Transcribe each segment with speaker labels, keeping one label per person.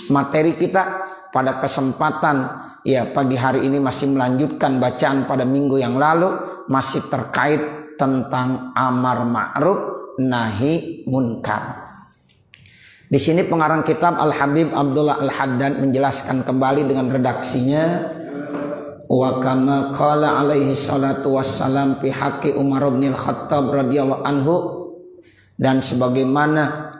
Speaker 1: Materi kita pada kesempatan ya pagi hari ini masih melanjutkan bacaan pada minggu yang lalu, masih terkait tentang amar ma'ruf nahi munkar. Di sini pengarang kitab Al-Habib Abdullah Al-Haddad menjelaskan kembali dengan redaksinya, wa kama qala alaihi salatu wassalam fi haqqi Umar bin Khattab radhiyallahu anhu, dan sebagaimana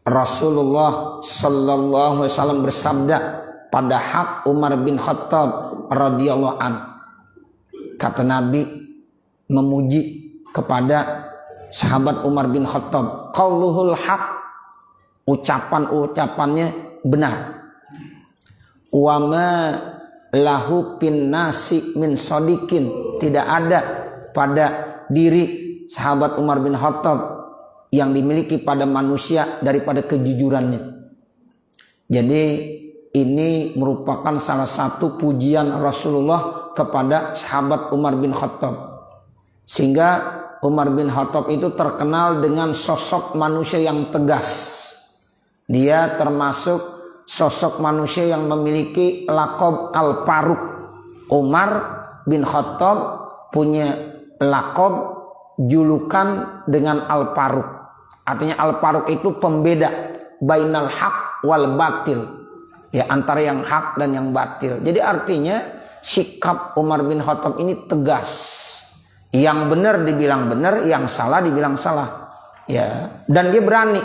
Speaker 1: Rasulullah sallallahu alaihi wasallam bersabda pada hak Umar bin Khattab radhiyallahu an. Kata Nabi memuji kepada sahabat Umar bin Khattab, qauluhul haq, ucapannya benar. Wa ma lahu bin nasi min sadiqin, tidak ada pada diri sahabat Umar bin Khattab yang dimiliki pada manusia daripada kejujurannya. Jadi ini merupakan salah satu pujian Rasulullah kepada sahabat Umar bin Khattab, sehingga Umar bin Khattab itu terkenal dengan sosok manusia yang tegas. Dia termasuk sosok manusia yang memiliki laqab Al-Faruq. Umar bin Khattab punya laqab julukan dengan Al-Faruq. Artinya Al-Faruq itu pembeda bainal haq wal batil, ya, antara yang hak dan yang batil. Jadi artinya sikap Umar bin Khattab ini tegas. Yang benar dibilang benar, yang salah dibilang salah. Ya, dan dia berani.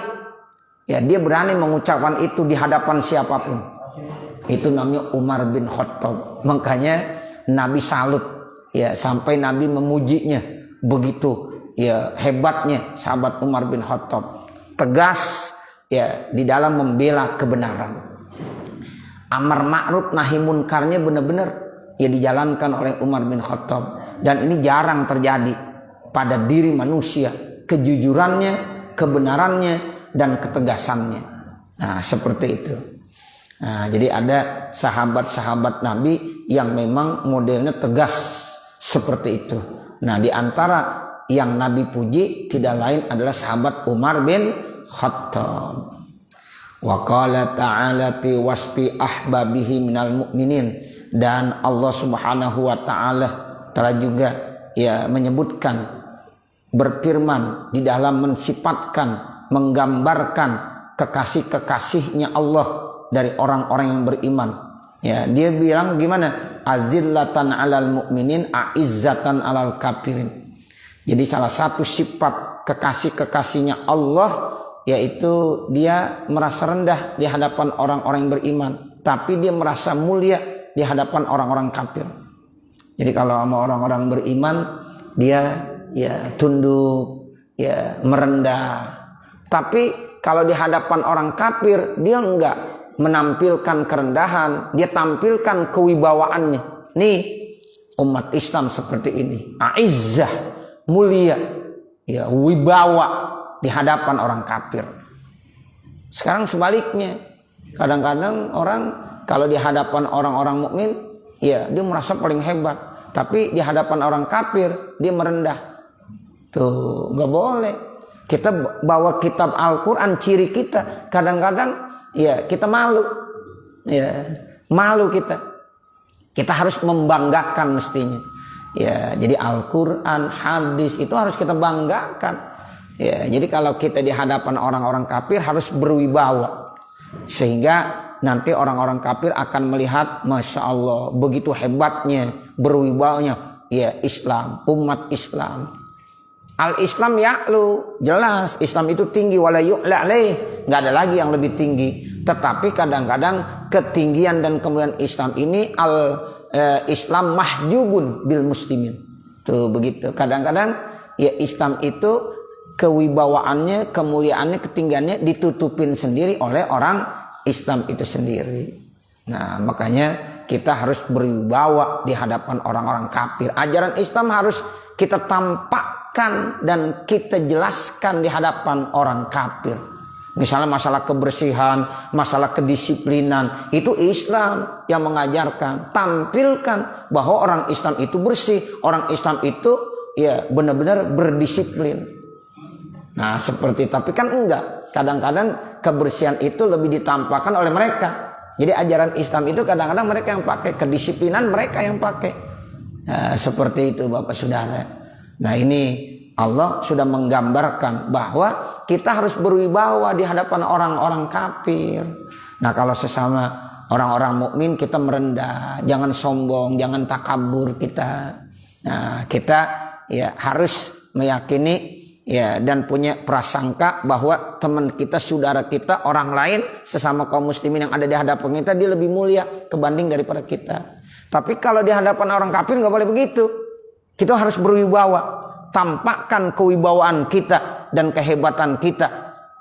Speaker 1: Ya, dia berani mengucapkan itu di hadapan siapapun. Itu namanya Umar bin Khattab. Makanya Nabi salut, ya, sampai Nabi memujinya begitu. Ya, hebatnya sahabat Umar bin Khattab, tegas ya di dalam membela kebenaran. Amar ma'ruf nahi munkarnya benar-benar ya dijalankan oleh Umar bin Khattab, dan ini jarang terjadi pada diri manusia, kejujurannya, kebenarannya, dan ketegasannya. Nah, seperti itu. Nah, jadi ada sahabat-sahabat Nabi yang memang modelnya tegas seperti itu. Nah, di antara yang Nabi puji tidak lain adalah sahabat Umar bin Khattab. Wa qala ta'ala fi wasfi ahbabihi minal mu'minin, dan Allah Subhanahu wa taala telah juga ya menyebutkan, berfirman di dalam mensifatkan, menggambarkan kekasih-kekasihnya Allah dari orang-orang yang beriman. Ya, dia bilang gimana? Azillatan 'alal mu'minin, a'izzatan 'alal kafirin. Jadi salah satu sifat kekasih-kekasihnya Allah yaitu dia merasa rendah di hadapan orang-orang yang beriman, tapi dia merasa mulia di hadapan orang-orang kafir. Jadi kalau sama orang-orang beriman dia ya tunduk, ya merendah. Tapi kalau di hadapan orang kafir dia enggak menampilkan kerendahan, dia tampilkan kewibawaannya. Nih umat Islam seperti ini, aizzah, mulia, ya, wibawa di hadapan orang kafir. Sekarang sebaliknya, kadang-kadang orang kalau di hadapan orang-orang mukmin, ya dia merasa paling hebat, tapi di hadapan orang kafir dia merendah. Tuh, nggak boleh. Kita bawa kitab Al-Quran, ciri kita kadang-kadang ya kita malu, ya malu kita. Kita harus membanggakan mestinya. Ya, jadi Al-Quran, hadis itu harus kita banggakan. Ya, jadi kalau kita di hadapan orang-orang kafir harus berwibawa, sehingga nanti orang-orang kafir akan melihat, masya Allah, begitu hebatnya, berwibawanya, ya Islam, umat Islam. Al-Islam ya'lu, jelas Islam itu tinggi, wala yu'la alaih, nggak ada lagi yang lebih tinggi. Tetapi kadang-kadang ketinggian dan kemuliaan Islam ini Islam mahjubun bil muslimin. Tuh begitu. Kadang-kadang ya Islam itu kewibawaannya, kemuliaannya, ketinggiannya ditutupin sendiri oleh orang Islam itu sendiri. Nah, makanya kita harus berwibawa di hadapan orang-orang kafir. Ajaran Islam harus kita tampakkan dan kita jelaskan di hadapan orang kafir. Misalnya masalah kebersihan, masalah kedisiplinan, itu Islam yang mengajarkan. Tampilkan bahwa orang Islam itu bersih, orang Islam itu ya benar-benar berdisiplin. Nah seperti, tapi kan enggak. Kadang-kadang kebersihan itu lebih ditampakkan oleh mereka. Jadi ajaran Islam itu kadang-kadang mereka yang pakai, kedisiplinan mereka yang pakai. Nah, seperti itu Bapak Saudara. Nah, ini Allah sudah menggambarkan bahwa kita harus berwibawa di hadapan orang-orang kafir. Nah, kalau sesama orang-orang mukmin kita merendah, jangan sombong, jangan takabur kita. Nah, kita ya harus meyakini ya dan punya prasangka bahwa teman kita, saudara kita, orang lain sesama kaum muslimin yang ada di hadapan kita, dia lebih mulia kebanding daripada kita. Tapi kalau di hadapan orang kafir nggak boleh begitu. Kita harus berwibawa, tampakkan kewibawaan kita dan kehebatan kita,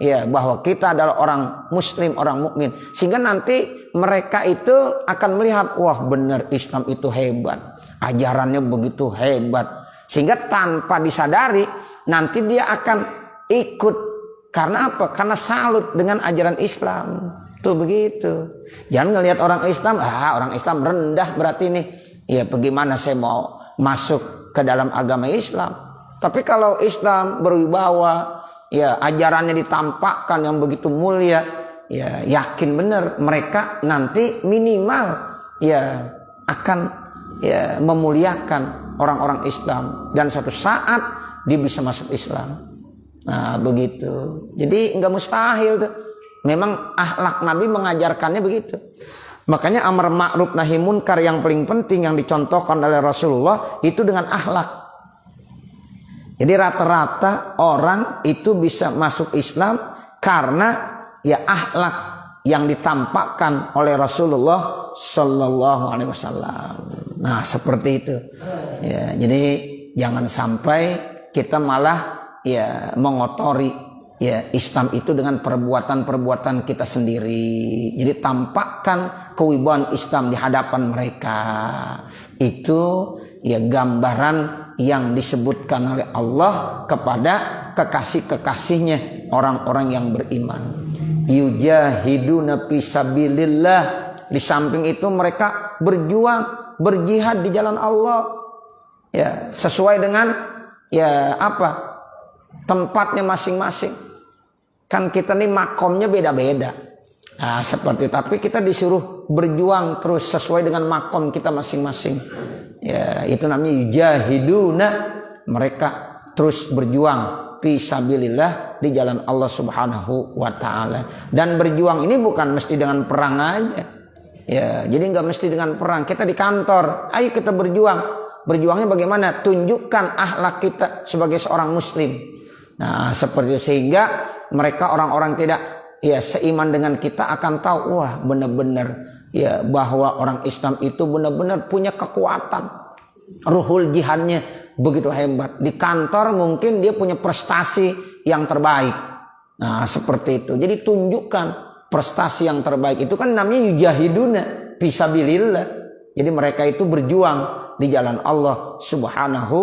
Speaker 1: ya bahwa kita adalah orang muslim, orang mukmin, sehingga nanti mereka itu akan melihat, wah benar Islam itu hebat, ajarannya begitu hebat, sehingga tanpa disadari nanti dia akan ikut. Karena apa? Karena salut dengan ajaran Islam. Tuh begitu. Jangan ngelihat orang Islam, orang Islam rendah berarti nih. Ya bagaimana saya mau masuk ke dalam agama Islam. Tapi kalau Islam berwibawa, ya ajarannya ditampakkan yang begitu mulia, ya yakin benar mereka nanti minimal ya akan ya memuliakan orang-orang Islam. Dan suatu saat dia bisa masuk Islam. Nah begitu. Jadi nggak mustahil tuh. Memang akhlak Nabi mengajarkannya begitu. Makanya amar ma'ruf nahi munkar yang paling penting yang dicontohkan oleh Rasulullah itu dengan akhlak. Jadi rata-rata orang itu bisa masuk Islam karena ya akhlak yang ditampakkan oleh Rasulullah Sallallahu Alaihi Wasallam. Nah seperti itu. Ya, jadi jangan sampai kita malah ya mengotori ya Islam itu dengan perbuatan-perbuatan kita sendiri. Jadi tampakkan kewibawaan Islam di hadapan mereka. Itu ya gambaran yang disebutkan oleh Allah kepada kekasih-kekasihnya, orang-orang yang beriman. Yujahiduna fisabilillah. Di samping itu mereka berjuang, berjihad di jalan Allah. Ya, sesuai dengan ya apa? Tempatnya masing-masing. Kan kita nih makomnya beda-beda. Nah, seperti itu. Tapi kita disuruh berjuang terus sesuai dengan makom kita masing-masing. Ya, itu namanya yujahiduna. Mereka terus berjuang fisabilillah di jalan Allah Subhanahu wa taala. Dan berjuang ini bukan mesti dengan perang aja. Ya, jadi nggak mesti dengan perang. Kita di kantor, ayo kita berjuang. Berjuangnya bagaimana? Tunjukkan akhlak kita sebagai seorang muslim. Nah, seperti itu sehingga mereka orang-orang tidak ya seiman dengan kita akan tahu, wah benar-benar ya bahwa orang Islam itu benar-benar punya kekuatan. Ruhul jihadnya begitu hebat. Di kantor mungkin dia punya prestasi yang terbaik. Nah, seperti itu. Jadi tunjukkan prestasi yang terbaik. Itu kan namanya yujahiduna fisabilillah. Jadi mereka itu berjuang di jalan Allah Subhanahu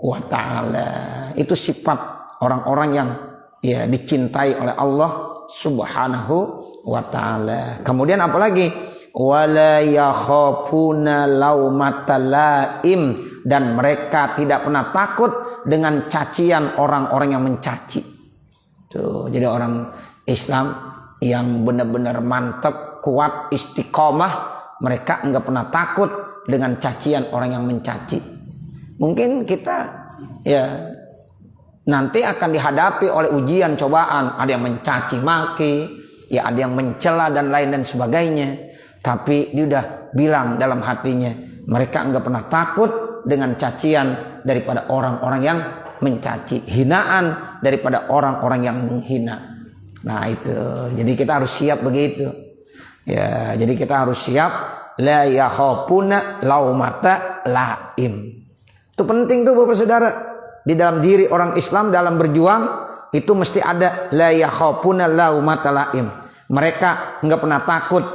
Speaker 1: wa taala. Itu sifat orang-orang yang ya dicintai oleh Allah Subhanahu wa taala. Kemudian apalagi? Wala yakhafuna laumata laim, dan mereka tidak pernah takut dengan cacian orang-orang yang mencaci. Tuh, jadi orang Islam yang benar-benar mantap, kuat, istiqomah, mereka enggak pernah takut dengan cacian orang yang mencaci. Mungkin kita ya nanti akan dihadapi oleh ujian, cobaan. Ada yang mencaci maki, ya ada yang mencela dan lain dan sebagainya. Tapi dia udah bilang dalam hatinya, mereka enggak pernah takut dengan cacian daripada orang-orang yang mencaci, hinaan daripada orang-orang yang menghina. Nah itu, jadi kita harus siap begitu. Ya, jadi kita harus siap. La yakhafuna laumata laim. Itu penting tuh Bapak Saudara. Di dalam diri orang Islam dalam berjuang itu mesti ada la yakhafuna laumata laim. Mereka enggak pernah takut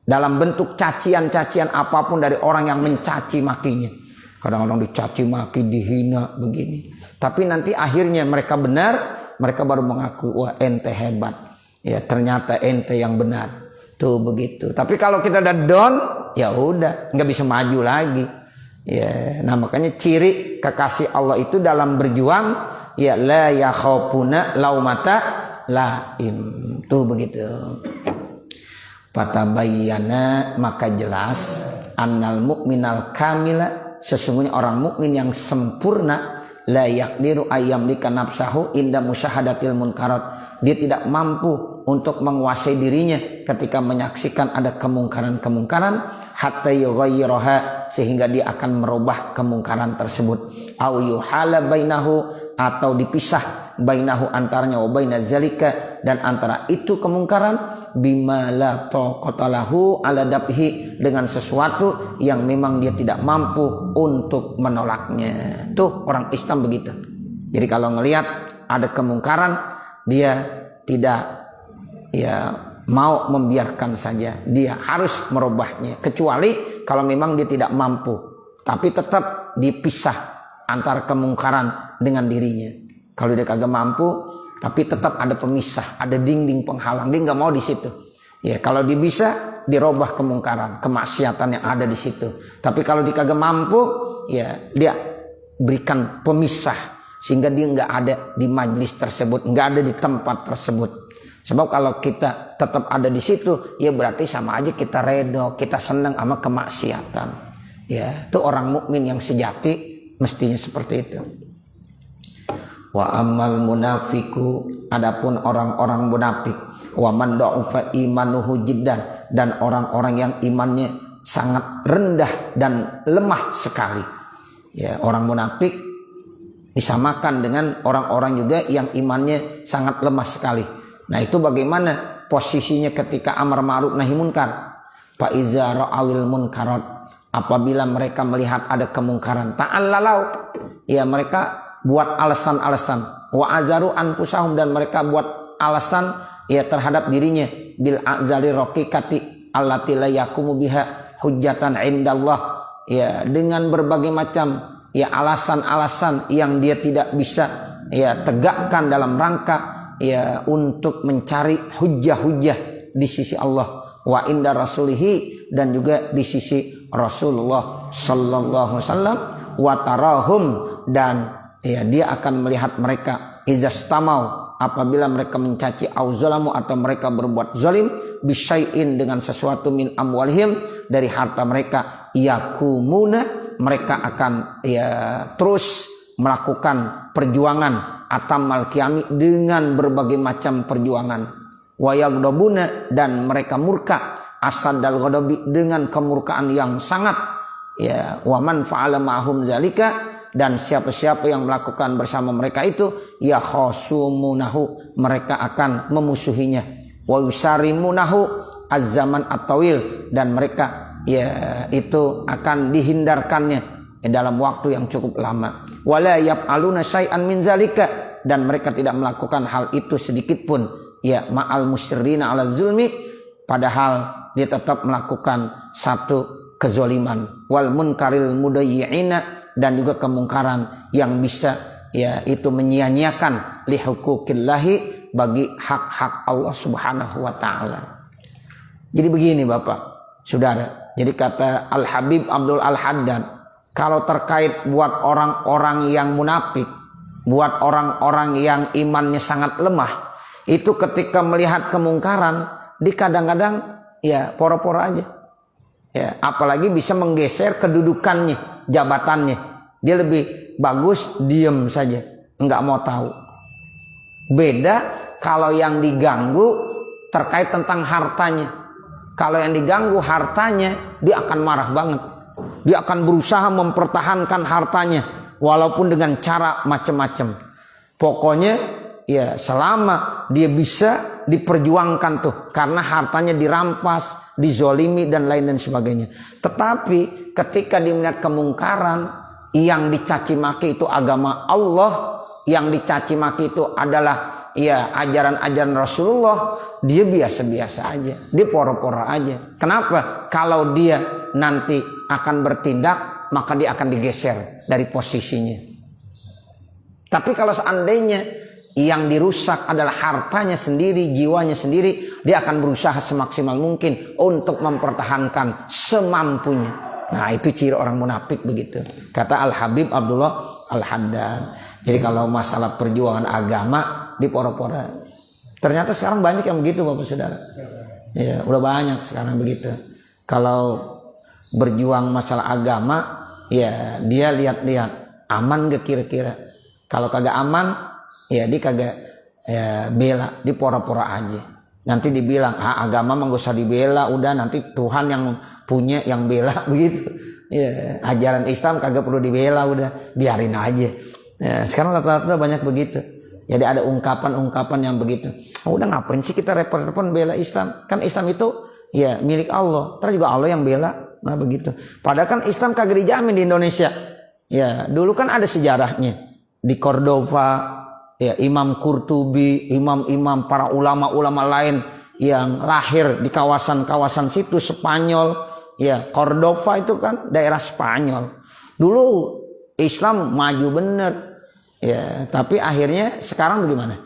Speaker 1: dalam bentuk cacian-cacian apapun dari orang yang mencaci makinya. Kadang-kadang dicaci maki, dihina begini. Tapi nanti akhirnya mereka benar, mereka baru mengaku, wah ente hebat. Ya ternyata ente yang benar. Tuh begitu. Tapi kalau kita udah down, ya udah nggak bisa maju lagi. Ya, nah makanya ciri kekasih Allah itu dalam berjuang ya la yakhafuna laumata laim. Tuh begitu. Fatabayyana, maka jelas annal mu'minal kamila, sesungguhnya orang mukmin yang sempurna, la yaqdiru ayyamlika nafsahu inda musyahadatil munkarat, dia tidak mampu untuk menguasai dirinya ketika menyaksikan ada kemungkaran-kemungkaran, hatta yughayyiraha, sehingga dia akan merubah kemungkaran tersebut, au yuhala bainahu, atau dipisah bainahu, antaranya, wa baina zalika, dan antara itu kemungkaran, bima la taqata lahu ala dabhi, dengan sesuatu yang memang dia tidak mampu untuk menolaknya. Tuh orang Islam begitu. Jadi kalau ngelihat ada kemungkaran, dia tidak mau membiarkan saja, dia harus merubahnya, kecuali kalau memang dia tidak mampu, tapi tetap dipisah antara kemungkaran dengan dirinya. Kalau dia kagak mampu, tapi tetap ada pemisah, ada dinding penghalang, dia nggak mau di situ. Ya, kalau dia bisa dirubah kemungkaran, kemaksiatan yang ada di situ. Tapi kalau dia kagak mampu, ya dia berikan pemisah sehingga dia nggak ada di majelis tersebut, nggak ada di tempat tersebut. Sebab kalau kita tetap ada di situ, ya berarti sama aja kita redo, kita senang sama kemaksiatan. Ya, itu orang mukmin yang sejati mestinya seperti itu. Wa amal munafiku, adapun orang-orang munafik, wa man da'ufa imanuhu jiddan, dan orang-orang yang imannya sangat rendah dan lemah sekali. Ya, orang munafik disamakan dengan orang-orang juga yang imannya sangat lemah sekali. Nah, itu bagaimana posisinya ketika amar ma'ruf nahi munkar? Fa iza ra'awil munkarat, apabila mereka melihat ada kemungkaran, ta'allalau, ya mereka buat alasan-alasan, wa azaru anfusahum, dan mereka buat alasan ya terhadap dirinya, bil azali raqiqati allati la yaqumu biha hujjatan indallah, ya dengan berbagai macam ya alasan-alasan yang dia tidak bisa ya tegakkan dalam rangka ya untuk mencari hujjah-hujjah di sisi Allah, wa inda rasulihi, dan juga di sisi Rasulullah sallallahu alaihi wasallam, wa tarahum, dan ya dia akan melihat mereka izastamau, apabila mereka mencaci au zalamu, atau mereka berbuat zalim, bisyai'in, dengan sesuatu, min amwalihim, dari harta mereka, yakumuna, mereka akan ya terus melakukan perjuangan, atamal qiyami, dengan berbagai macam perjuangan, wa yaghdabuna, dan mereka murka, asadal ghadabi, dengan kemurkaan yang sangat, ya wa man fa'ala ma'hum zalika, dan siapa-siapa yang melakukan bersama mereka itu, ya khasumunahu, mereka akan memusuhinya, wa yusarimunahu az-zaman at-tawil, dan mereka ya itu akan dihindarkannya dalam waktu yang cukup lama, wala yaf'aluna syai'an min zalika, dan mereka tidak melakukan hal itu sedikit pun, ya ma'al musyrina ala zulmi, padahal dia tetap melakukan satu kezoliman, wal munkaril mudayyi'ina, dan juga kemungkaran yang bisa ya itu menyia-nyiakan li huquqillahi, bagi hak-hak Allah Subhanahu wa taala. Jadi begini Bapak, Saudara. Jadi kata Al-Habib Abdul Al-Haddad, kalau terkait buat orang-orang yang munafik, buat orang-orang yang imannya sangat lemah, itu ketika melihat kemungkaran, di kadang-kadang ya poro-poro aja. Ya, apalagi bisa menggeser kedudukannya, jabatannya. Dia lebih bagus diem saja, enggak mau tahu. Beda kalau yang diganggu terkait tentang hartanya. Kalau yang diganggu hartanya, dia akan marah banget. Dia akan berusaha mempertahankan hartanya walaupun dengan cara macam-macam. Pokoknya ya selama dia bisa diperjuangkan tuh, karena hartanya dirampas, dizolimi dan lain dan sebagainya. Tetapi ketika dia melihat kemungkaran, yang dicaci maki itu agama Allah, yang dicaci maki itu adalah ya ajaran-ajaran Rasulullah, dia biasa-biasa aja, dia poro-poro aja. Kenapa? Kalau dia nanti akan bertindak, maka dia akan digeser dari posisinya. Tapi kalau seandainya yang dirusak adalah hartanya sendiri, jiwanya sendiri, dia akan berusaha semaksimal mungkin untuk mempertahankan semampunya. Nah, itu ciri orang munafik begitu. Kata Al-Habib Abdullah Al-Haddad. Jadi kalau masalah perjuangan agama, diporo-poro. Ternyata sekarang banyak yang begitu Bapak Saudara. Ya, udah banyak sekarang begitu. Kalau berjuang masalah agama, ya dia lihat-lihat aman gak kira-kira. Kalau kagak aman, ya dia kagak bela, di pora-pora aja. Nanti dibilang agama mah gak usah dibela, udah nanti Tuhan yang punya yang bela begitu. Ya, ajaran Islam kagak perlu dibela, udah biarin aja. Ya, sekarang rata-rata banyak begitu. Jadi ada ungkapan-ungkapan yang begitu. Udah ngapain sih kita repot-repot bela Islam? Kan Islam itu ya milik Allah. Terus juga Allah yang bela. Nah begitu. Padahal kan Islam kagak dijamin di Indonesia. Ya dulu kan ada sejarahnya. Di Cordova, ya Imam Qurtubi, imam-imam para ulama-ulama lain yang lahir di kawasan-kawasan situ Spanyol. Ya Cordova itu kan daerah Spanyol. Dulu Islam maju bener. Ya, tapi akhirnya sekarang bagaimana?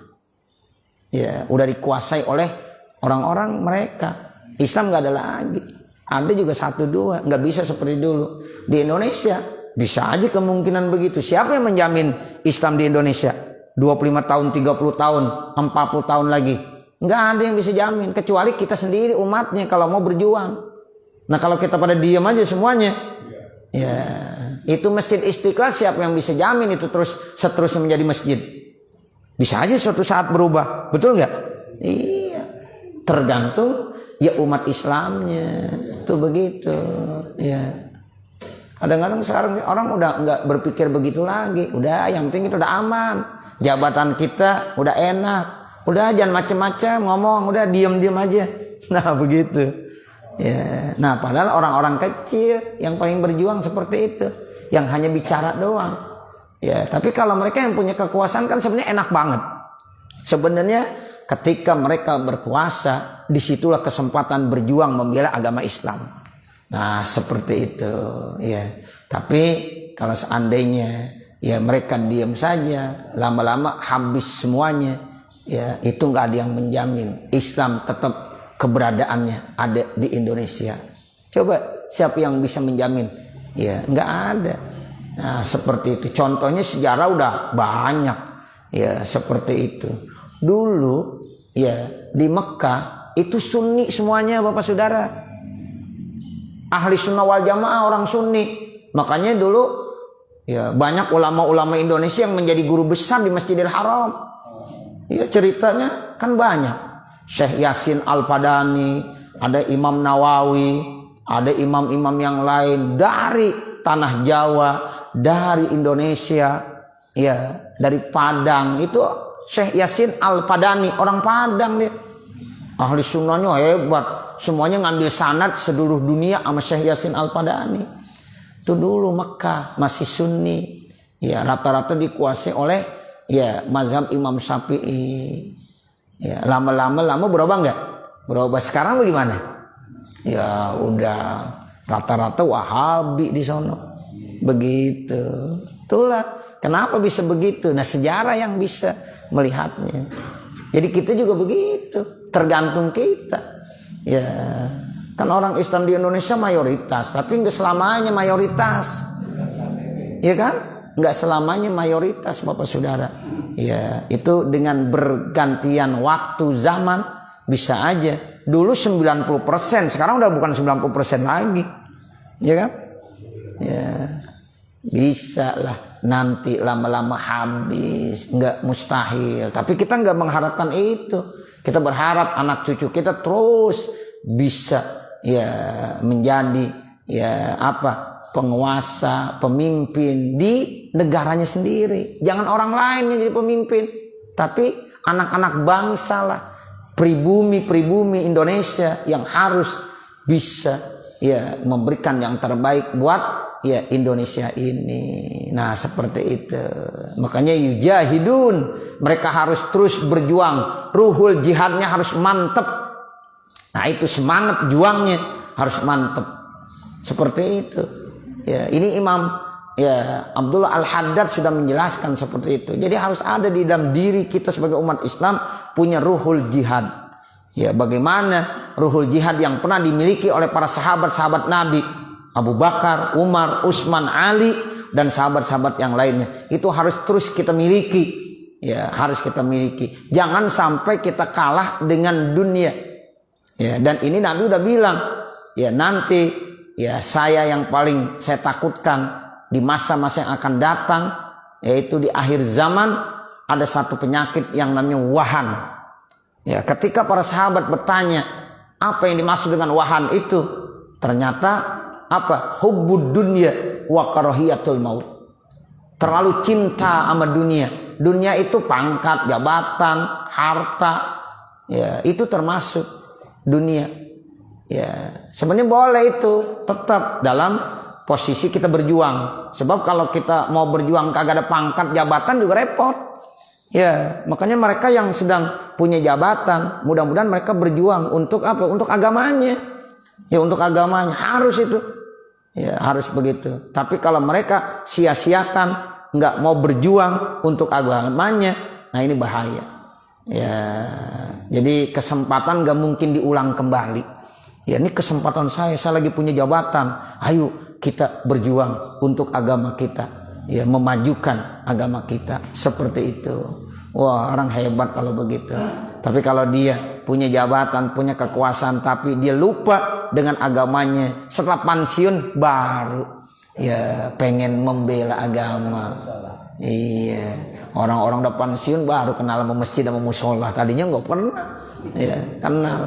Speaker 1: Ya, udah dikuasai oleh orang-orang mereka. Islam nggak ada lagi. Ada juga 1-2, nggak bisa seperti dulu. Di Indonesia bisa aja kemungkinan begitu. Siapa yang menjamin Islam di Indonesia? 25 tahun, 30 tahun, 40 tahun lagi. Nggak ada yang bisa jamin. Kecuali kita sendiri umatnya kalau mau berjuang. Nah kalau kita pada diam aja semuanya. Ya, itu Masjid Istiqlal siapa yang bisa jamin itu terus seterusnya menjadi masjid? Bisa aja suatu saat berubah, betul nggak? Iya, tergantung ya umat Islamnya, tuh begitu. Ya, kadang-kadang sekarang orang udah nggak berpikir begitu lagi. Udah, yang penting itu udah aman, jabatan kita udah enak, udah jangan macem-macem ngomong, udah diem-diem aja. Nah begitu. Ya, nah padahal orang-orang kecil yang paling berjuang seperti itu, yang hanya bicara doang. Ya, tapi kalau mereka yang punya kekuasaan kan sebenarnya enak banget. Sebenarnya ketika mereka berkuasa, disitulah kesempatan berjuang membela agama Islam. Nah seperti itu. Ya, tapi kalau seandainya ya mereka diam saja, lama-lama habis semuanya. Ya, itu nggak ada yang menjamin Islam tetap keberadaannya ada di Indonesia. Coba siapa yang bisa menjamin? Ya nggak ada. Nah seperti itu. Contohnya sejarah udah banyak. Ya seperti itu. Dulu ya di Mekah itu Sunni semuanya Bapak Saudara. Ahli Sunnah wal Jamaah orang Sunni. Makanya dulu ya banyak ulama-ulama Indonesia yang menjadi guru besar di Masjidil Haram. Ya ceritanya kan banyak. Syekh Yasin Al-Padani, ada Imam Nawawi, ada imam-imam yang lain dari tanah Jawa, dari Indonesia, ya dari Padang. Itu Syekh Yasin Al-Padani, orang Padang dia. Ahli sunnahnya hebat, semuanya ngambil sanad seluruh dunia sama Syekh Yasin Al-Padani. Itu dulu Mekah masih Sunni, ya rata-rata dikuasai oleh ya mazhab Imam Syafi'i. Ya, lama-lama berubah nggak? Berubah. Sekarang bagaimana? Ya udah rata-rata Wahabi di sono. Begitu. Itulah kenapa bisa begitu. Nah sejarah yang bisa melihatnya. Jadi kita juga begitu. Tergantung kita. Ya kan orang Islam di Indonesia mayoritas, tapi nggak selamanya mayoritas. Ya kan? Nggak selamanya mayoritas Bapak Saudara. Ya, itu dengan bergantian waktu zaman bisa aja. Dulu 90%, sekarang udah bukan 90% lagi. Ya kan? Ya. Bisa lah nanti lama-lama habis, nggak mustahil. Tapi kita nggak mengharapkan itu. Kita berharap anak cucu kita terus bisa ya menjadi ya penguasa, pemimpin di negaranya sendiri. Jangan orang lain yang jadi pemimpin, tapi anak-anak bangsa lah, pribumi Indonesia yang harus bisa ya memberikan yang terbaik buat ya Indonesia ini. Nah seperti itu. Makanya yujahidun, mereka harus terus berjuang. Ruhul jihadnya harus mantep. Nah itu semangat juangnya harus mantep. Seperti itu. Ya, ini Imam ya Abdullah Al-Haddad sudah menjelaskan seperti itu. Jadi harus ada di dalam diri kita sebagai umat Islam punya ruhul jihad. Ya, bagaimana ruhul jihad yang pernah dimiliki oleh para sahabat-sahabat Nabi, Abu Bakar, Umar, Utsman, Ali dan sahabat-sahabat yang lainnya. Itu harus terus kita miliki. ya harus kita miliki. Jangan sampai kita kalah dengan dunia. Ya, dan ini Nabi udah bilang, ya nanti ya saya yang paling saya takutkan di masa-masa yang akan datang, yaitu di akhir zaman ada satu penyakit yang namanya wahan. Ya, ketika para sahabat bertanya apa yang dimaksud dengan wahan itu, ternyata apa? Hubbud dunya wa karahiyatul maut. Terlalu cinta sama dunia. Dunia itu pangkat, jabatan, harta. Ya, itu termasuk dunia. Ya, sebenarnya boleh itu tetap dalam posisi kita berjuang. Sebab kalau kita mau berjuang kagak ada pangkat, jabatan juga repot. Ya, makanya mereka yang sedang punya jabatan, mudah-mudahan mereka berjuang untuk apa? Untuk agamanya. Ya, untuk agamanya harus itu. Ya, harus begitu. Tapi kalau mereka sia-siakan, nggak mau berjuang untuk agamanya, nah ini bahaya. Ya, jadi kesempatan nggak mungkin diulang kembali. Ya, ini kesempatan saya lagi punya jabatan. Ayo kita berjuang untuk agama kita. Ya, memajukan agama kita. Seperti itu. Wah, orang hebat kalau begitu. Tapi kalau dia punya jabatan, punya kekuasaan, tapi dia lupa dengan agamanya, setelah pensiun baru ya pengen membela agama. Iya, orang-orang udah pensiun baru kenal sama masjid sama musola, tadinya nggak pernah ya kenal.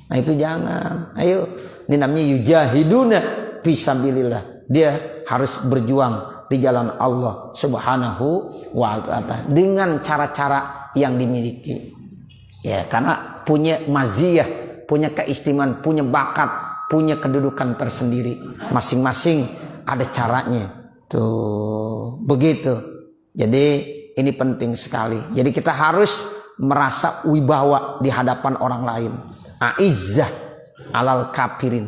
Speaker 1: Nah itu jangan. Ayo, ini namanya yujahiduna fisabilillah. Dia harus berjuang di jalan Allah Subhanahu wa ta'ala dengan cara-cara yang dimiliki. Ya, karena punya maziyah, punya keistimewaan, punya bakat, punya kedudukan tersendiri. Masing-masing ada caranya. Tuh, begitu. Jadi ini penting sekali. Jadi kita harus merasa wibawa di hadapan orang lain. Aizzah alal kafirin.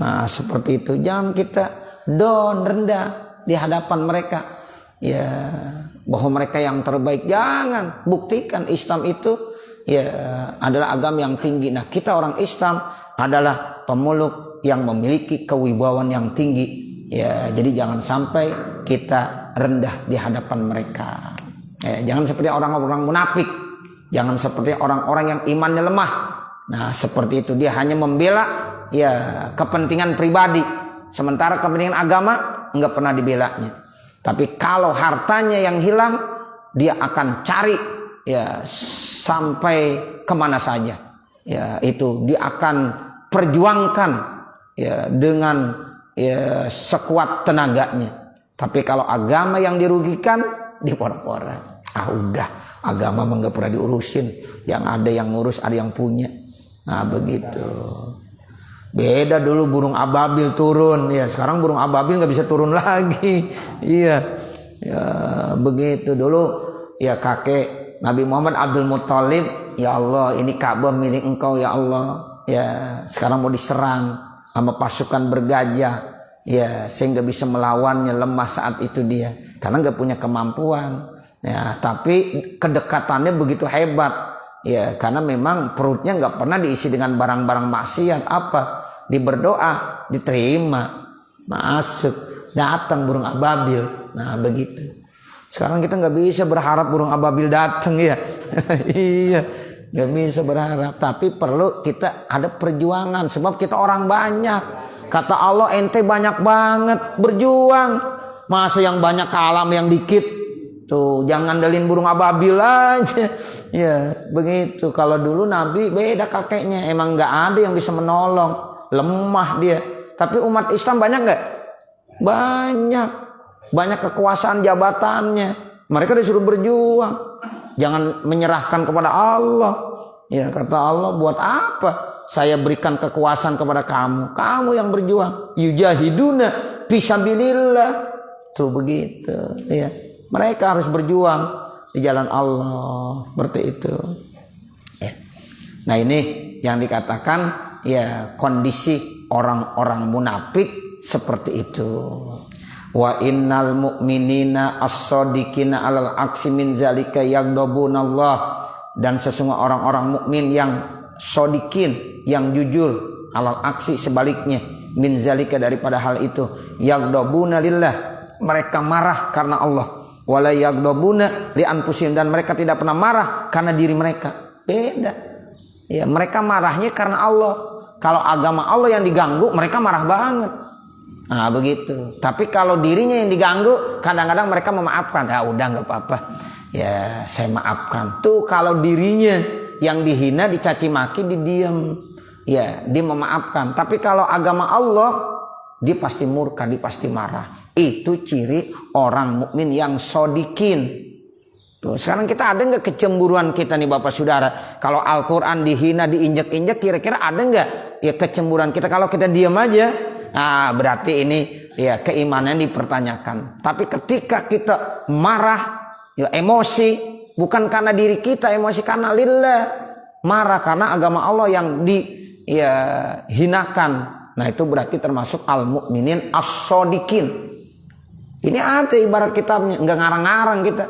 Speaker 1: Nah, seperti itu. Jangan kita down, rendah di hadapan mereka. Ya, bahwa mereka yang terbaik. Jangan. Buktikan Islam itu ya adalah agama yang tinggi. Nah, kita orang Islam adalah pemeluk yang memiliki kewibawaan yang tinggi. Ya, jadi jangan sampai kita rendah di hadapan mereka. Ya, jangan seperti orang-orang munafik. Jangan seperti orang-orang yang imannya lemah. Nah, seperti itu, dia hanya membela ya kepentingan pribadi. Sementara kepentingan agama enggak pernah dibelanya. Tapi kalau hartanya yang hilang, dia akan cari ya sampai kemana saja. Ya, itu dia akan perjuangkan ya dengan ya sekuat tenaganya. Tapi kalau agama yang dirugikan, dipora-pora. Ah udah, agama mah nggak pernah diurusin. Yang ada yang ngurus, ada yang punya. Nah begitu. Beda dulu burung ababil turun. Ya sekarang burung ababil nggak bisa turun lagi. Iya. Ya begitu dulu. Ya kakek Nabi Muhammad Abdul Muttalib. Ya Allah, ini Ka'bah milik engkau ya Allah. Ya sekarang mau diserang sama pasukan bergajah, ya sehingga bisa melawannya, lemah saat itu dia karena nggak punya kemampuan. Ya tapi kedekatannya begitu hebat, ya karena memang perutnya nggak pernah diisi dengan barang-barang maksiat. Apa? Di berdoa diterima, masuk, datang burung ababil. Nah begitu. Sekarang kita nggak bisa berharap burung ababil datang ya. Iya. Gak bisa berharap, tapi perlu kita ada perjuangan sebab kita orang banyak. Kata Allah ente banyak banget berjuang, masa yang banyak kalah yang dikit. Tuh jangan dalin burung ababil aja. Ya begitu. Kalau dulu Nabi beda kakeknya, emang nggak ada yang bisa menolong, lemah dia. Tapi umat Islam banyak nggak? Banyak kekuasaan jabatannya. Mereka disuruh berjuang. Jangan menyerahkan kepada Allah. Ya kata Allah, buat apa saya berikan kekuasaan kepada kamu? Kamu yang berjuang. Yujahiduna fisabilillah. Tuh begitu. Ya, mereka harus berjuang di jalan Allah. Seperti itu. Ya. Nah ini yang dikatakan ya kondisi orang-orang munafik seperti itu. Wa innal mu'minina as-shadiqina 'alal aksi min zalika yaghdabunallah. Dan sesungguhnya orang-orang mukmin yang shadiqin, yang jujur, 'alal aksi sebaliknya, min zalika daripada hal itu, yaghdabuna lillah, mereka marah karena Allah. wala yaghdabuna li anfusihim, dan mereka tidak pernah marah karena diri mereka. Beda. Ya, mereka marahnya karena Allah. Kalau agama Allah yang diganggu, mereka marah banget. Nah, begitu. Tapi kalau dirinya yang diganggu, kadang-kadang mereka memaafkan. Ya udah, nggak apa-apa. Ya, saya maafkan. Tuh kalau dirinya yang dihina, dicaci maki, didiam. Ya, dia memaafkan. Tapi kalau agama Allah, dia pasti murka, dia pasti marah. Itu ciri orang mukmin yang shodikin. Tuh, sekarang kita ada nggak kecemburuan kita nih Bapak Saudara? Kalau Al-Quran dihina, diinjak-injak, kira-kira ada nggak ya kecemburuan kita? Kalau kita diam aja, berarti ini ya keimanan dipertanyakan. Tapi ketika kita marah, ya emosi, bukan karena diri kita, emosi karena lillah. Marah karena agama Allah yang dihinakan. Nah, itu berarti termasuk al-mu'minin as-shodikin. Ini ada ibarat kitabnya, nggak ngarang-ngarang kita.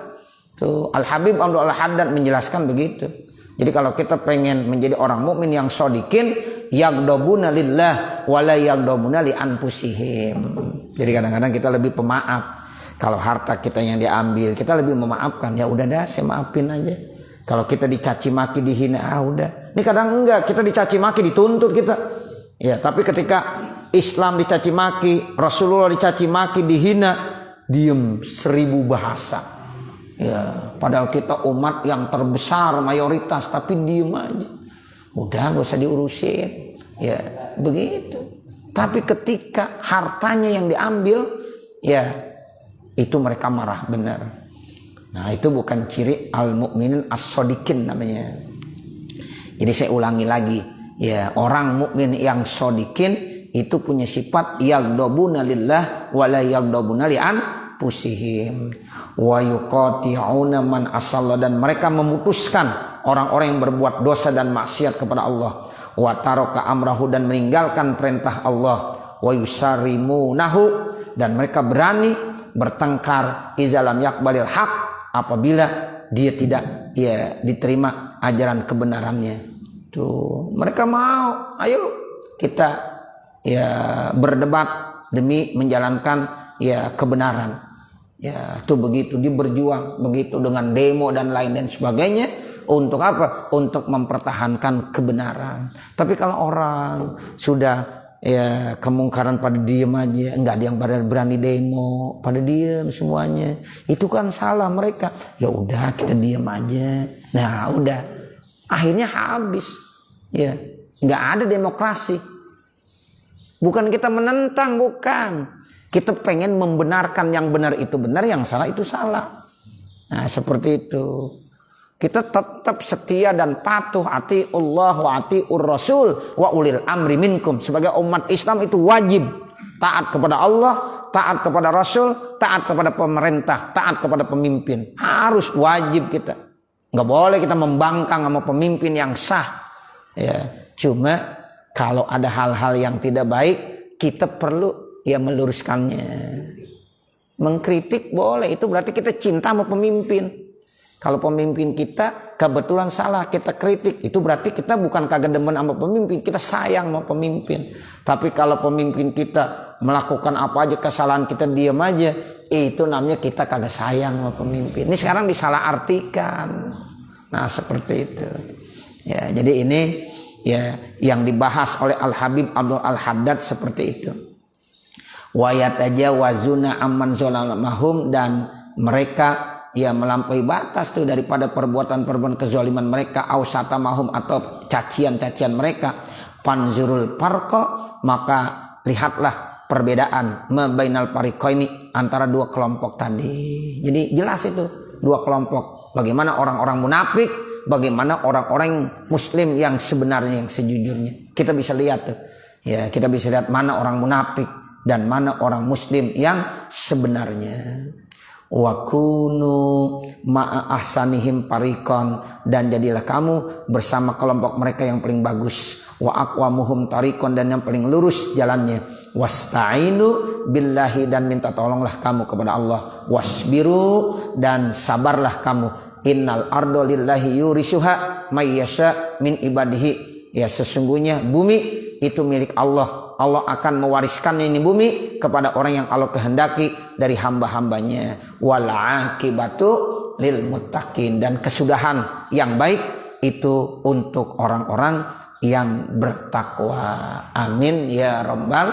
Speaker 1: Tuh, Al-Habib Abdul Al-Haddad menjelaskan begitu. Jadi kalau kita pengen menjadi orang mukmin yang shodikin, yaghdabuna lillah wa la yaghdabuna li anfusihim. Jadi kadang-kadang kita lebih pemaaf. Kalau harta kita yang diambil, kita lebih memaafkan. Ya udah dah, saya maafin aja. Kalau kita dicaci maki, dihina, udah. Ini kadang enggak, kita dicaci maki, dituntut kita. Ya, tapi ketika Islam dicaci maki, Rasulullah dicaci maki, dihina, diem 1000 bahasa. Ya, padahal kita umat yang terbesar mayoritas, tapi diem aja. Udah, gak usah diurusin. Ya, begitu. Tapi ketika hartanya yang diambil, ya itu mereka marah benar. Nah, itu bukan ciri al-mu'minin as-shodikin namanya. Jadi saya ulangi lagi, ya, orang mukmin yang shodikin itu punya sifat yaghdabuna lillah wa la yaghdabuna li anfusihim wa yuqati'una man asalla, dan mereka memutuskan orang-orang yang berbuat dosa dan maksiat kepada Allah, wa taraka amrahu, dan meninggalkan perintah Allah, wa yusarimunahu, dan mereka berani bertengkar izalam yakbalil haq, apabila dia tidak diterima ajaran kebenarannya. Tuh, mereka mau, ayo kita berdebat demi menjalankan kebenaran. Ya, tuh begitu, dia berjuang begitu dengan demo dan lain dan sebagainya. Untuk apa? Untuk mempertahankan kebenaran. Tapi kalau orang sudah kemungkaran pada diem aja, enggak ada yang berani demo, pada diem semuanya, itu kan salah mereka. Ya udah, kita diem aja. Nah, udah, akhirnya habis. Ya, enggak ada demokrasi. Bukan kita menentang, bukan. Kita pengen membenarkan yang benar itu benar, yang salah itu salah. Nah, seperti itu. Kita tetap setia dan patuh, atiullah wa atiur rasul wa ulil amri minkum. Sebagai umat Islam itu wajib taat kepada Allah, taat kepada Rasul, taat kepada pemerintah, taat kepada pemimpin. Harus wajib kita. Nggak boleh kita membangkang sama pemimpin yang sah. Ya, cuma kalau ada hal-hal yang tidak baik, kita perlu meluruskannya. Mengkritik boleh, itu berarti kita cinta sama pemimpin. Kalau pemimpin kita kebetulan salah, kita kritik, itu berarti kita bukan kagak demen sama pemimpin, kita sayang sama pemimpin. Tapi kalau pemimpin kita melakukan apa aja kesalahan, kita diam aja, itu namanya kita kagak sayang sama pemimpin. Ini sekarang disalahartikan. Nah, seperti itu. Ya, jadi ini yang dibahas oleh Al-Habib Abdul Al-Haddad seperti itu. Wa yatajawazuna amman zalamahum, dan mereka melampaui batas tuh daripada perbuatan-perbuatan kezaliman mereka, ausatamahum, atau cacian-cacian mereka. Fanzurul farqa, maka lihatlah perbedaan mabainal fariqaini, antara dua kelompok tadi. Jadi jelas itu dua kelompok. Bagaimana orang-orang munafik, bagaimana orang-orang muslim yang sebenarnya, yang sejujurnya. Kita bisa lihat tuh. Ya, kita bisa lihat mana orang munafik dan mana orang muslim yang sebenarnya. Wa kunu ma'a ahsanihim fariqan, dan jadilah kamu bersama kelompok mereka yang paling bagus. Wa aqwamuhum tariqan, dan yang paling lurus jalannya. Wasta'inu billahi, dan minta tolonglah kamu kepada Allah. Wasbiru, dan sabarlah kamu. Innal ardo lillahi yurisuha may yasha min ibadihi. Ya, sesungguhnya bumi itu milik Allah. Allah akan mewariskan ini bumi kepada orang yang Allah kehendaki dari hamba-hambanya. Wal akibatu lil muttaqin, dan kesudahan yang baik itu untuk orang-orang yang bertakwa. Amin ya rabbal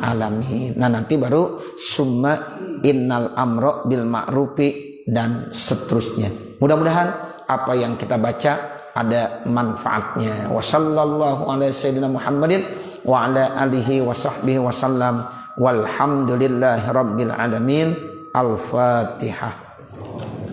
Speaker 1: alamin. Nah, nanti baru summa innal amro bil ma'rufi dan seterusnya. Mudah-mudahan apa yang kita baca ada manfaatnya. Wa sallallahu ala sayyidina Muhammadin wa ala alihi wa sahbihi wa sallam. Walhamdulillahi rabbil alamin. Al-Fatihah.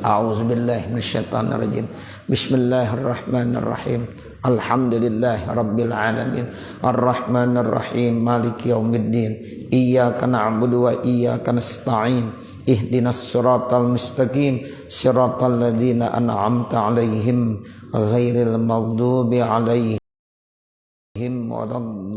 Speaker 1: A'udzubillahi minasyaitonir rajim. Bismillahirrahmanirrahim. Alhamdulillahi rabbil alamin. Arrahmanir rahim. Maliki yaumiddin. Iyyaka na'budu wa iyyaka nasta'in. Ihdinas siratal mustaqim. Siratal ladzina an'amta 'alaihim ghairil maghdubi 'alaihim waladdallin.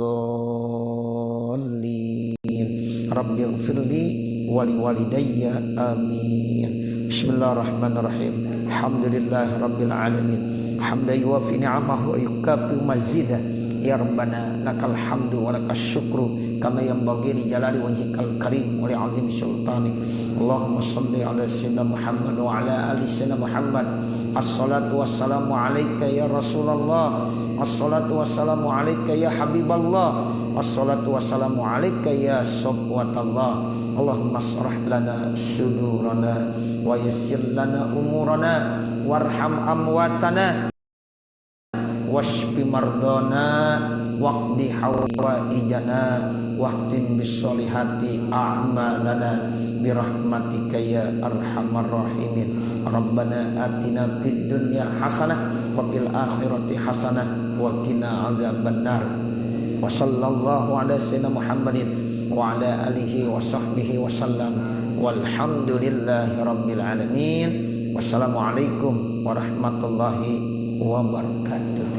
Speaker 1: Rabbighfirli wa liwalidayya amin. Bismillahirrahmanirrahim. Alhamdulillahi rabbil alamin. Hamdan yuwafi ni'amahu wa yukafi mazidah. Ya Rabbana lakal hamdu wa lakas syukru kama yanbaghi li jalali wajhikal karim wa li 'azimi sultanik. Allahumma shalli ala sayyidina Muhammad wa ala ali sayyidina Muhammad. Assalatu wassalamu alayka ya Rasulullah. Assalatu wassalamu alayka ya Habiballah. Assalatu wassalamu alayka ya Safwatallah. Allahumma shrah lana sudurana wa yassir lana umurana warham amwatana washfi mardana waqdi hawaijana wahtim bisolihati a'malana birahmatika ya arhamar rahimin. Rabbana atina fid dunya hasanah wa fil akhirati hasanah wa qina azabannar. Wa sallallahu ala sayyidina Muhammadin wa ala alihi wa sahbihi wa sallam. Walhamdulillahi rabbil alamin. Wassalamualaikum warahmatullahi wabarakatuh.